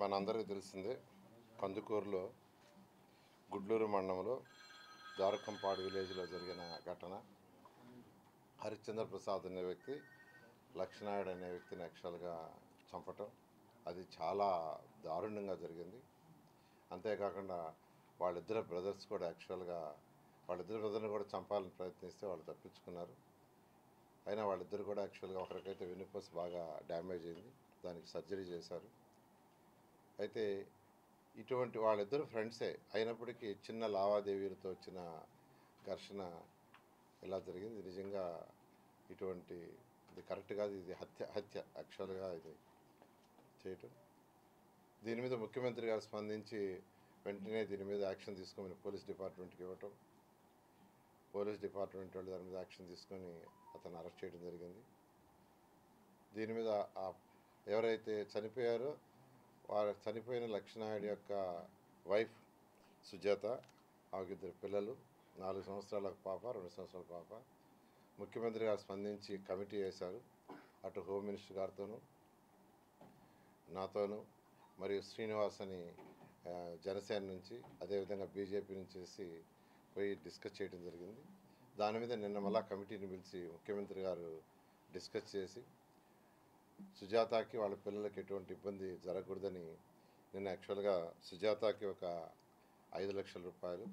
మనందరికీ తెలిసిందే కందుకూరులో గుడ్లూరు మండలంలో దారకంపాడు విలేజ్లో జరిగిన ఘటన. హరిశ్చంద్ర ప్రసాద్ అనే వ్యక్తి లక్ష్మణాయుడు అనే వ్యక్తిని యాక్చువల్గా చంపటం అది చాలా దారుణంగా జరిగింది. అంతేకాకుండా వాళ్ళిద్దరు బ్రదర్స్ కూడా యాక్చువల్గా వాళ్ళిద్దరు బ్రదర్ని కూడా చంపాలని ప్రయత్నిస్తే వాళ్ళు తప్పించుకున్నారు. అయినా వాళ్ళిద్దరు కూడా యాక్చువల్గా ఒకరికైతే వెన్నుపూస బాగా డ్యామేజ్ అయింది, దానికి సర్జరీ చేశారు. అయితే ఇటువంటి వాళ్ళిద్దరు ఫ్రెండ్సే అయినప్పటికీ చిన్న లావాదేవీలతో వచ్చిన ఘర్షణ ఇలా జరిగింది. నిజంగా ఇటువంటి ఇది కరెక్ట్ కాదు, ఇది హత్య యాక్చువల్గా ఇది చేయటం. దీని మీద ముఖ్యమంత్రి గారు స్పందించి వెంటనే దీని మీద యాక్షన్ తీసుకోమని పోలీస్ డిపార్ట్మెంట్కి ఇవ్వటం, పోలీస్ డిపార్ట్మెంట్ వాళ్ళు దాని మీద యాక్షన్ తీసుకొని అతను అరెస్ట్ చేయడం జరిగింది. దీని మీద ఎవరైతే చనిపోయారో వారు చనిపోయిన లక్ష్మణాయుడు యొక్క వైఫ్ సుజాత, ఆమెకిద్దరు పిల్లలు, 4 సంవత్సరాల పాప, 2 సంవత్సరాల పాప. ముఖ్యమంత్రి గారు స్పందించి కమిటీ వేశారు. అటు హోమ్ మినిస్టర్ గారితోనూ నాతోనూ మరియు శ్రీనివాస్ అని జనసేన నుంచి అదేవిధంగా బీజేపీ నుంచి పోయి డిస్కస్ చేయడం జరిగింది. దాని మీద నిన్న మళ్ళా కమిటీని పిలిచి ముఖ్యమంత్రి గారు డిస్కస్ చేసి సుజాతకి వాళ్ళ పిల్లలకి ఎటువంటి ఇబ్బంది జరగకూడదని నిన్న యాక్చువల్గా సుజాతకి ఒక 5 లక్షల రూపాయలు,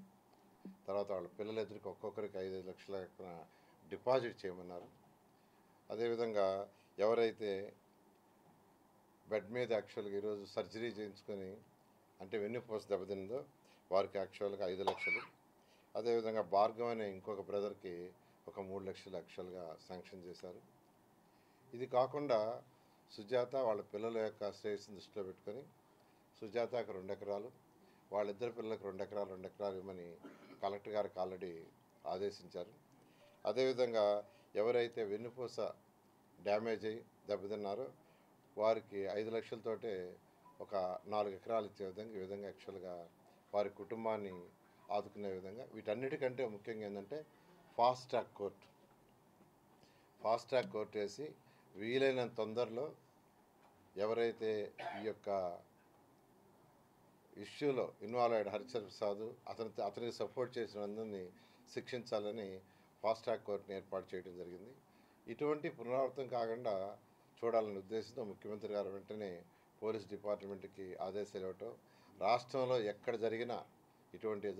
తర్వాత వాళ్ళ పిల్లలిద్దరికి ఒక్కొక్కరికి 5 లక్షల డిపాజిట్ చేయమన్నారు. అదేవిధంగా ఎవరైతే బెడ్ మీద యాక్చువల్గా ఈరోజు సర్జరీ చేయించుకొని అంటే వెన్నుపూస దెబ్బతిందో వారికి యాక్చువల్గా 5 లక్షలు, అదేవిధంగా భార్గవ్ అనే ఇంకొక బ్రదర్కి ఒక 3 లక్షలు యాక్చువల్గా శాంక్షన్ చేశారు. ఇది కాకుండా సుజాత వాళ్ళ పిల్లల యొక్క శ్రేయస్సును దృష్టిలో పెట్టుకొని సుజాతకు 2 ఎకరాలు, వాళ్ళిద్దరు పిల్లలకు 2 ఎకరాలు ఇవ్వమని కలెక్టర్ గారికి ఆల్రెడీ ఆదేశించారు. అదేవిధంగా ఎవరైతే వెన్నుపూస డ్యామేజ్ అయ్యి దెబ్బతిన్నారో వారికి 5 లక్షలతోటే ఒక 4 ఎకరాలు ఇచ్చే విధంగా ఈ విధంగా యాక్చువల్గా వారి కుటుంబాన్ని ఆదుకునే విధంగా వీటన్నిటికంటే ముఖ్యంగా ఏంటంటే ఫాస్ట్ ట్రాక్ కోర్టు వేసి వీలైనంత తొందరలో ఎవరైతే ఈ యొక్క ఇష్యూలో ఇన్వాల్వ్ అయ్యాడు హరిచంద్ర ప్రసాద్, అతనికి సపోర్ట్ చేసిన అందరినీ శిక్షించాలని ఫాస్ట్ ట్రాక్ కోర్టుని ఏర్పాటు చేయడం జరిగింది. ఇటువంటి పునరావృతం కాకుండా చూడాలనే ఉద్దేశంతో ముఖ్యమంత్రి గారు వెంటనే పోలీస్ డిపార్ట్మెంట్కి ఆదేశాలు ఇవ్వటం, రాష్ట్రంలో ఎక్కడ జరిగినా ఇటువంటివి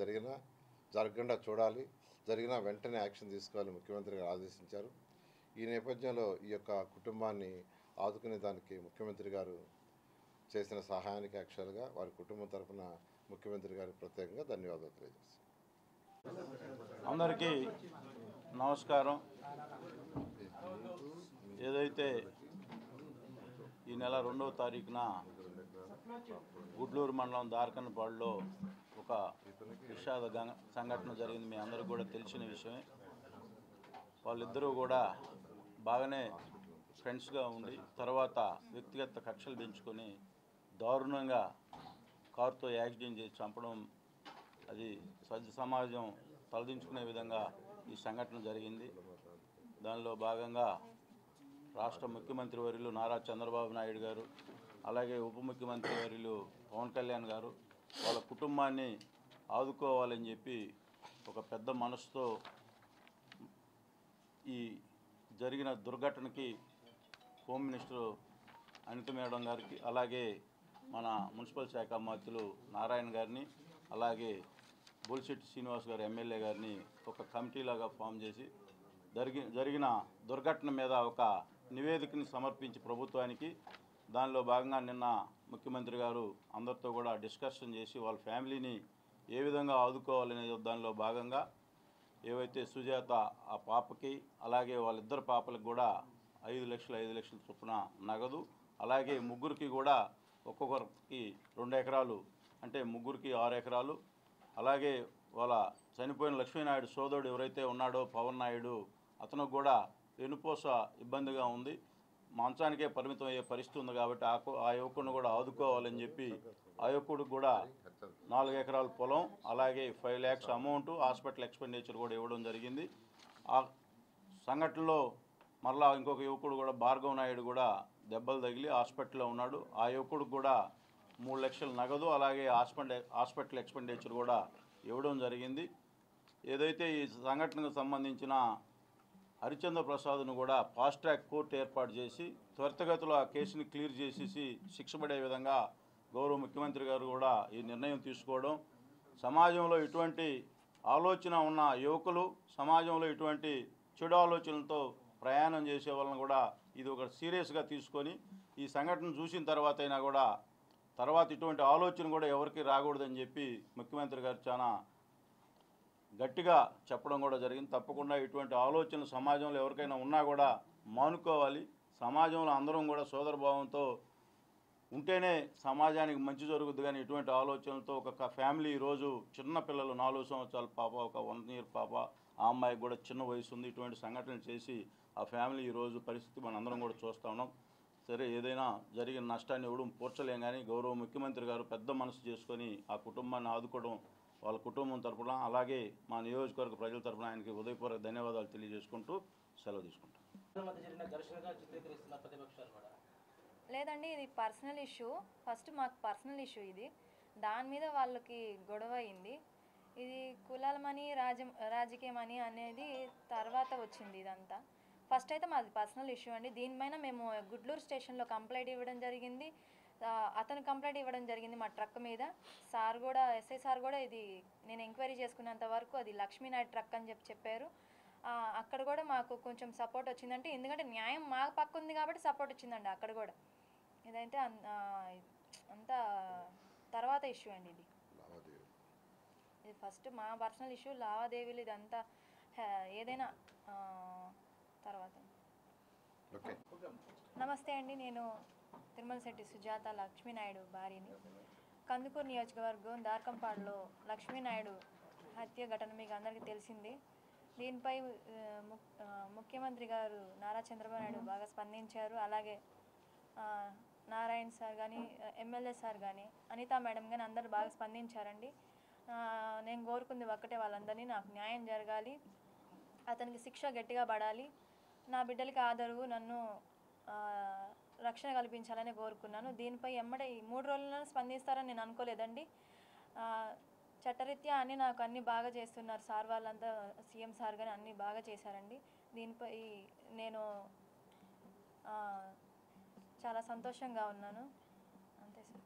జరగకుండా చూడాలి, జరిగినా వెంటనే యాక్షన్ తీసుకోవాలని ముఖ్యమంత్రి గారు ఆదేశించారు. ఈ నేపథ్యంలో ఈ యొక్క కుటుంబాన్ని ఆదుకునే దానికి ముఖ్యమంత్రి గారు చేసిన సహాయానికి యాక్చువల్గా వారి కుటుంబం తరఫున ముఖ్యమంత్రి గారికి ప్రత్యేకంగా ధన్యవాదాలు తెలియజేస్తాను. అందరికీ నమస్కారం. ఏదైతే ఈ నెల 2వ తారీఖున గుడ్లూరు మండలం దారకన్నపాడులో ఒక విషాద సంఘటన జరిగింది. మీ అందరికీ కూడా తెలిసిన విషయమే. వాళ్ళిద్దరూ కూడా బాగానే ఫ్రెండ్స్గా ఉండి తర్వాత వ్యక్తిగత కక్షలు పెంచుకొని దారుణంగా కారుతో యాక్సిడెంట్ చేసి చంపడం, అది సమాజం తలదించుకునే విధంగా ఈ సంఘటన జరిగింది. దానిలో భాగంగా రాష్ట్ర ముఖ్యమంత్రి వర్యులు నారా చంద్రబాబు నాయుడు గారు, అలాగే ఉప ముఖ్యమంత్రి వర్యులు పవన్ కళ్యాణ్ గారు వాళ్ళ కుటుంబాన్ని ఆదుకోవాలని చెప్పి ఒక పెద్ద మనసుతో ఈ జరిగిన దుర్ఘటనకి హోమ్ మినిస్టర్ అనిత మేడం గారికి, అలాగే మన మున్సిపల్ శాఖ మంత్రులు నారాయణ గారిని, అలాగే బొలిశెట్టి శ్రీనివాస్ గారు ఎమ్మెల్యే గారిని ఒక కమిటీలాగా ఫామ్ చేసి జరిగిన దుర్ఘటన మీద ఒక నివేదికని సమర్పించి ప్రభుత్వానికి, దానిలో భాగంగా నిన్న ముఖ్యమంత్రి గారు అందరితో కూడా డిస్కషన్ చేసి వాళ్ళ ఫ్యామిలీని ఏ విధంగా ఆదుకోవాలనే దానిలో భాగంగా ఏవైతే సుజాత ఆ పాపకి, అలాగే వాళ్ళిద్దరు పాపలకు కూడా 5 లక్షల చొప్పున నగదు, అలాగే ముగ్గురికి కూడా ఒక్కొక్కరికి 2 ఎకరాలు, అంటే ముగ్గురికి 6 ఎకరాలు, అలాగే వాళ్ళ చనిపోయిన లక్ష్మీనాయుడు సోదరుడు ఎవరైతే ఉన్నాడో పవన్ నాయుడు, అతనికి కూడా వెనుపోస ఇబ్బందిగా ఉంది, మంచానికే పరిమితం అయ్యే పరిస్థితి ఉంది కాబట్టి ఆ యువకుడిని కూడా ఆదుకోవాలని చెప్పి ఆ యువకుడికి కూడా 4 ఎకరాల పొలం, అలాగే 5 lakhs అమౌంట్, హాస్పిటల్ ఎక్స్పెండిచర్ కూడా ఇవ్వడం జరిగింది. ఆ సంఘటనలో మరలా ఇంకొక యువకుడు కూడా భార్గవ్ నాయుడు కూడా దెబ్బలు తగిలి హాస్పిటల్లో ఉన్నాడు. ఆ యువకుడికి కూడా 3 లక్షల నగదు, అలాగే హాస్పిటల్ ఎక్స్పెండిచర్ కూడా ఇవ్వడం జరిగింది. ఏదైతే ఈ సంఘటనకు సంబంధించిన హరిచంద్ర ప్రసాద్ను కూడా ఫాస్ట్ ట్రాక్ కోర్టు ఏర్పాటు చేసి త్వరితగతిలో ఆ కేసుని క్లియర్ చేసేసి శిక్ష పడే విధంగా గౌరవ ముఖ్యమంత్రి గారు కూడా ఈ నిర్ణయం తీసుకోవడం, సమాజంలో ఇటువంటి ఆలోచన ఉన్న యువకులు, సమాజంలో ఇటువంటి చెడు ఆలోచనలతో ప్రయాణం చేసే వాళ్ళని కూడా ఇది ఒక సీరియస్గా తీసుకొని ఈ సంఘటన చూసిన తర్వాత అయినా కూడా తర్వాత ఇటువంటి ఆలోచన కూడా ఎవరికి రాకూడదని చెప్పి ముఖ్యమంత్రి గారు చాలా గట్టిగా చెప్పడం కూడా జరిగింది. తప్పకుండా ఇటువంటి ఆలోచనలు సమాజంలో ఎవరికైనా ఉన్నా కూడా మానుకోవాలి. సమాజంలో అందరం కూడా సోదరభావంతో ఉంటేనే సమాజానికి మంచి జరుగుద్ది. కానీ ఇటువంటి ఆలోచనలతో ఒక ఫ్యామిలీ ఈరోజు చిన్న పిల్లలు 4 సంవత్సరాల పాప, ఒక 1 year పాప, ఆ అమ్మాయికి కూడా చిన్న వయసు ఉంది, ఇటువంటి సంఘటనలు చేసి ఆ ఫ్యామిలీ ఈరోజు పరిస్థితి మనం అందరం కూడా చూస్తూ ఉన్నాం. సరే, ఏదైనా జరిగిన నష్టాన్ని ఎవడం పూడ్చలేం, కానీ గౌరవ ముఖ్యమంత్రి గారు పెద్ద మనసు చేసుకొని ఆ కుటుంబాన్ని ఆదుకోవడం, వాళ్ళ కుటుంబం తరపున, అలాగే మా నియోజకవర్గ ప్రజల తరపున ఆయనకి ఉదయపూర్వక ధన్యవాదాలు తెలియజేసుకుంటూ సెలవు తీసుకుంటాం. లేదండి, ఇది పర్సనల్ ఇష్యూ. ఫస్ట్ మాకు పర్సనల్ ఇష్యూ ఇది. దాని మీద వాళ్ళకి గొడవ అయింది. ఇది కులాలమని రాజకీయమని అనేది తర్వాత వచ్చింది ఇదంతా. ఫస్ట్ అయితే మాది పర్సనల్ ఇష్యూ అండి. దీనిపైన మేము గుడ్లూరు స్టేషన్లో కంప్లైంట్ ఇవ్వడం జరిగింది. అతను కంప్లైంట్ ఇవ్వడం జరిగింది మా ట్రక్ మీద. సార్ కూడా, ఎస్ఐ సార్ కూడా, ఇది నేను ఎంక్వైరీ చేసుకున్నంత వరకు అది లక్ష్మీనాయుడు ట్రక్ అని చెప్పారు. అక్కడ కూడా మాకు కొంచెం సపోర్ట్ వచ్చిందంటే, ఎందుకంటే న్యాయం మా పక్క ఉంది కాబట్టి సపోర్ట్ వచ్చిందండి అక్కడ కూడా. ఇదైతే అంతా తర్వాత ఇష్యూ అండి. ఇది ఫస్ట్ మా పర్సనల్ ఇష్యూ, లావాదేవీలు ఇదంతా ఏదైనా తర్వాత. నమస్తే అండి, నేను తిరుమలశెట్టి సుజాత లక్ష్మీనాయుడు భార్యని. కందుకూరు నియోజకవర్గం దార్కంపాడులో లక్ష్మీనాయుడు హత్య ఘటన మీకు అందరికీ తెలిసింది. దీనిపై ముఖ్యమంత్రి గారు నారా చంద్రబాబు నాయుడు బాగా స్పందించారు. అలాగే నారాయణ సార్ కానీ, ఎమ్మెల్యే సార్ కానీ, అనితా మేడం కానీ అందరూ బాగా స్పందించారండి. నేను కోరుకుంది ఒక్కటే, వాళ్ళందరినీ నాకు న్యాయం జరగాలి, అతనికి శిక్ష గట్టిగా పడాలి, నా బిడ్డలకి ఆదరువు, నన్ను రక్షణ కల్పించాలని కోరుకున్నాను. దీనిపై ఎమ్మడే 3 రోజుల్లో స్పందిస్తారని నేను అనుకోలేదండి. చట్టరీత్యా అన్నీ నాకు అన్నీ బాగా చేస్తున్నారు సార్, వాళ్ళంతా సీఎం సార్ కానీ అన్నీ బాగా చేశారండి. దీనిపై నేను చాలా సంతోషంగా ఉన్నాను. అంతే సార్.